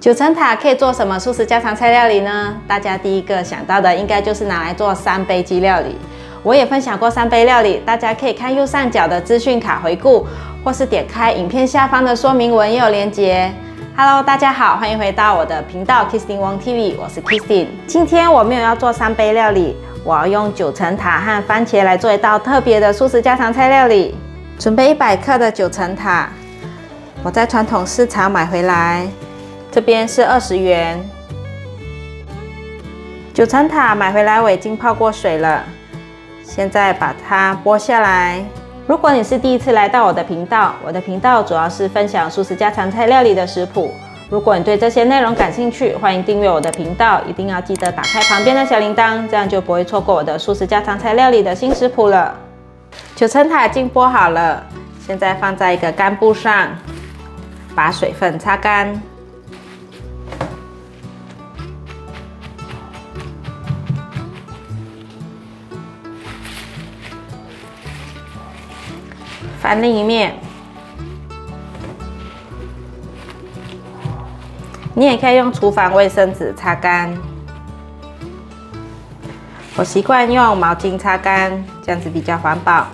九层塔可以做什么素食家常菜料理呢？大家第一个想到的应该就是拿来做三杯鸡料理。我也分享过三杯料理，大家可以看右上角的资讯卡回顾，或是点开影片下方的说明文也有连结。Hello， 大家好，欢迎回到我的频道 Kistin Wong TV， 我是 Kistin。今天我没有要做三杯料理，我要用九层塔和番茄来做一道特别的素食家常菜料理。准备100克的九层塔，我在传统市场买回来，这边是20元。九层塔买回来我已经泡过水了，现在把它剥下来。如果你是第一次来到我的频道，我的频道主要是分享素食家常菜料理的食谱。如果你对这些内容感兴趣，欢迎订阅我的频道，一定要记得打开旁边的小铃铛，这样就不会错过我的素食家常菜料理的新食谱了。九层塔已经剥好了，现在放在一个干布上，把水分擦干。翻另一面，你也可以用厨房卫生纸擦干。我习惯用毛巾擦干，这样子比较环保。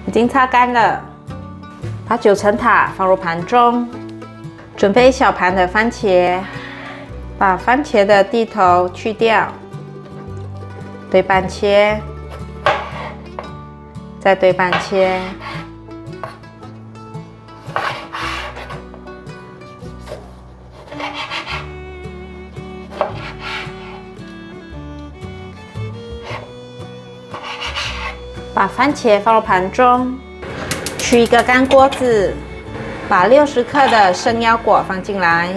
已经擦干了，把九层塔放入盘中，准备一小盘的番茄，把番茄的蒂头去掉，对半切。再对半切，把番茄放入盘中，取一个干锅子，把60克的生腰果放进来，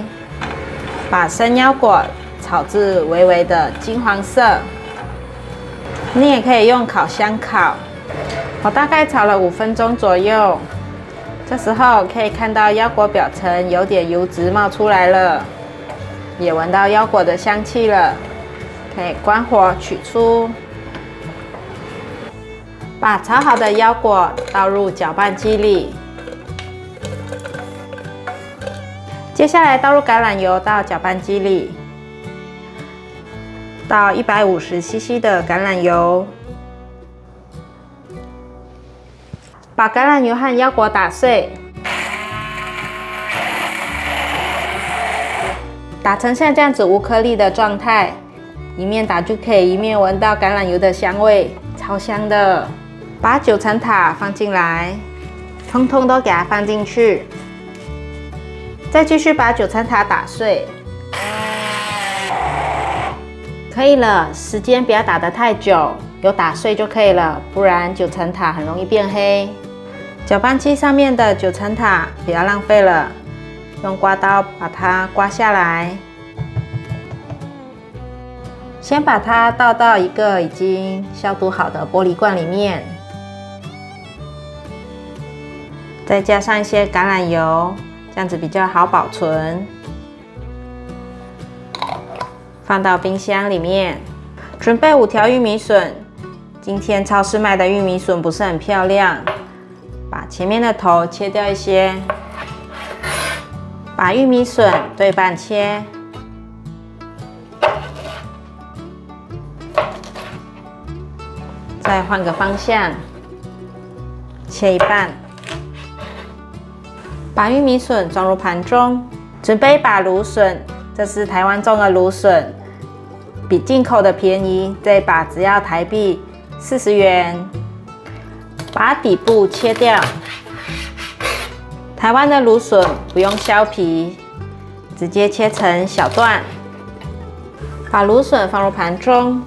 把生腰果炒至微微的金黄色。你也可以用烤箱烤。我大概炒了5分钟左右，这时候可以看到腰果表层有点油脂冒出来了，也闻到腰果的香气了，可以关火取出。把炒好的腰果倒入搅拌机里，接下来倒入橄榄油到搅拌机里，倒150cc 的橄榄油。把橄榄油和腰果打碎，打成像这样子无颗粒的状态，一面打就可以一面闻到橄榄油的香味，超香的。把九层塔放进来，通通都给它放进去，再继续把九层塔打碎。可以了，时间不要打得太久，有打碎就可以了，不然九层塔很容易变黑。搅拌机上面的九层塔不要浪费了，用刮刀把它刮下来。先把它倒到一个已经消毒好的玻璃罐里面，再加上一些橄榄油，这样子比较好保存。放到冰箱里面。准备5条玉米笋，今天超市卖的玉米笋不是很漂亮。把前面的头切掉一些，把玉米笋对半切，再换个方向，切一半，把玉米笋装入盘中，准备一把芦笋，这是台湾种的芦笋，比进口的便宜，这一把只要台币40元。把底部切掉，台湾的芦笋不用削皮，直接切成小段。把芦笋放入盘中，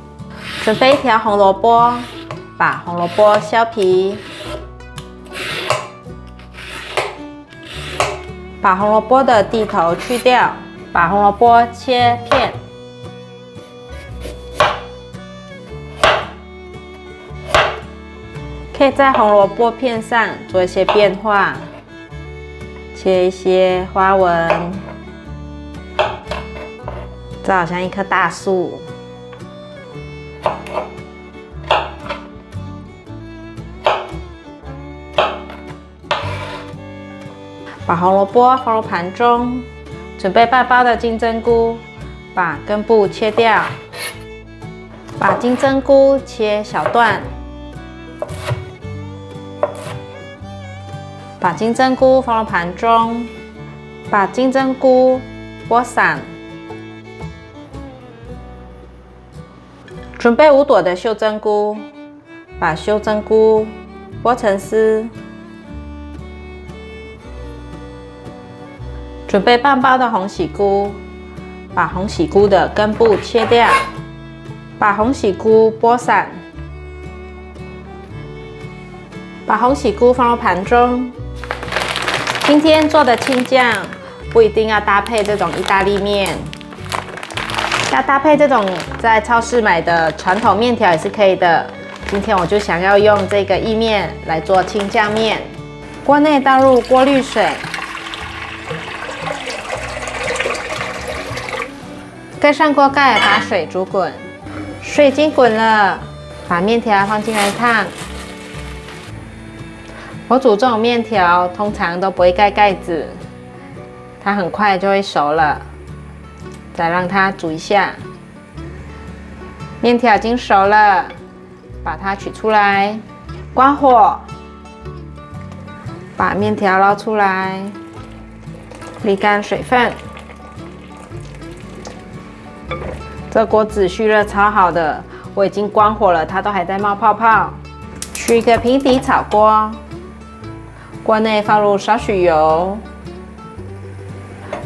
准备1条红萝卜，把红萝卜削皮，把红萝卜的蒂头去掉，把红萝卜切片。可以在红萝卜片上做一些变化，切一些花纹，这好像一棵大树。把把红萝卜放入盘中，准备半包的金针菇，把根部切掉，把金针菇切小段，把金针菇放入盘中，把金针菇剥散，准备5朵的秀珍菇，把秀珍菇剥成丝。准备半包的红喜菇，把红喜菇的根部切掉，把红喜菇剥散，把红喜菇放入盘中。今天做的青酱不一定要搭配这种意大利面，要搭配这种在超市买的传统面条也是可以的。今天我就想要用这个意面来做青酱面。锅内倒入过滤水，盖上锅盖，把水煮滚。水已经滚了，把面条放进来烫。我煮这种面条通常都不会盖盖子，它很快就会熟了。再让它煮一下。面条已经熟了，把它取出来，关火，把面条捞出来，沥干水分。这锅子蓄热超好的，我已经关火了，它都还在冒泡泡。取一个平底炒锅，锅内放入少许油，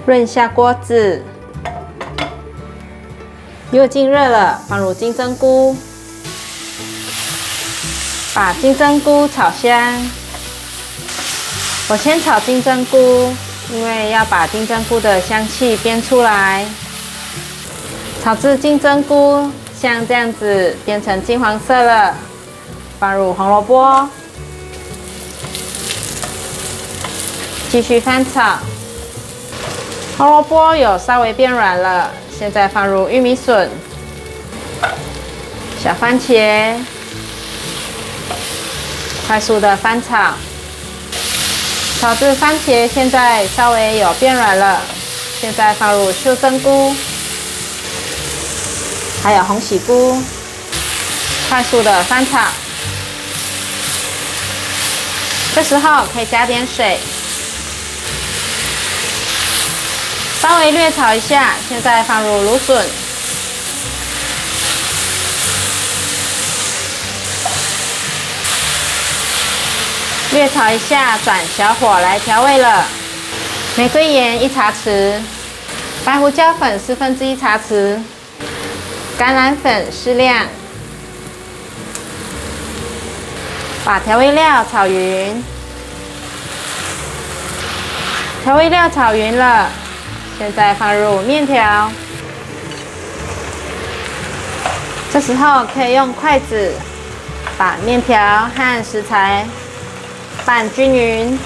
润下锅子。油已经热了，放入金针菇，把金针菇炒香。我先炒金针菇，因为要把金针菇的香气煸出来。炒至金针菇像这样子变成金黄色了，放入红萝卜，继续翻炒。红萝卜有稍微变软了，现在放入玉米笋、小番茄，快速的翻炒。炒至番茄现在稍微有变软了，现在放入秀珍菇。还有红喜菇，快速的翻炒。这时候可以加点水，稍微略炒一下。现在放入芦笋，略炒一下，转小火来调味了。玫瑰盐1茶匙，白胡椒粉1/4茶匙。橄榄粉适量，把调味料炒匀。调味料炒匀了，现在放入面条。这时候可以用筷子把面条和食材拌均匀。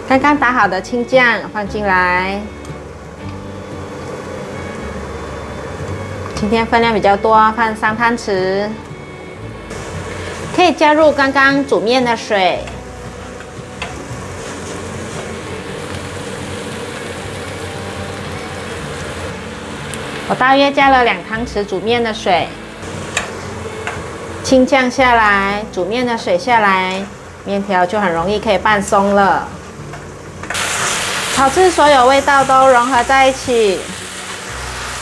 刚刚打好的青酱放进来。今天分量比较多，放3汤匙。可以加入刚刚煮面的水，我大约加了2汤匙煮面的水。青酱下来，煮面的水下来，面条就很容易可以拌松了。炒至所有味道都融合在一起。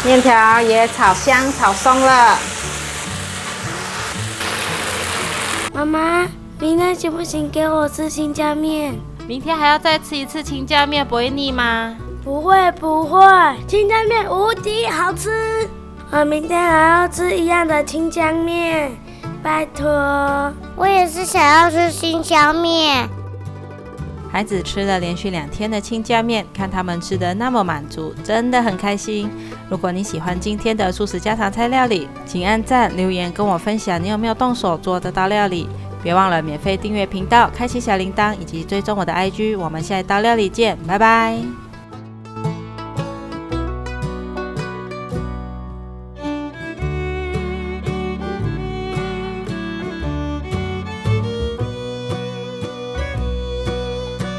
面条也炒香、炒松了。妈妈，明天行不行给我吃青椒面？明天还要再吃一次青椒面，不会腻吗？不会，青椒面无敌好吃。我明天还要吃一样的青椒面，拜托。我也是想要吃青椒面。孩子吃了连续2天的青椒面，看他们吃得那么满足，真的很开心。如果你喜欢今天的素食家常菜料理，请按赞、留言跟我分享你有没有动手做这道料理。别忘了免费订阅频道，开启小铃铛，以及追踪我的IG。我们下一道料理见，拜拜。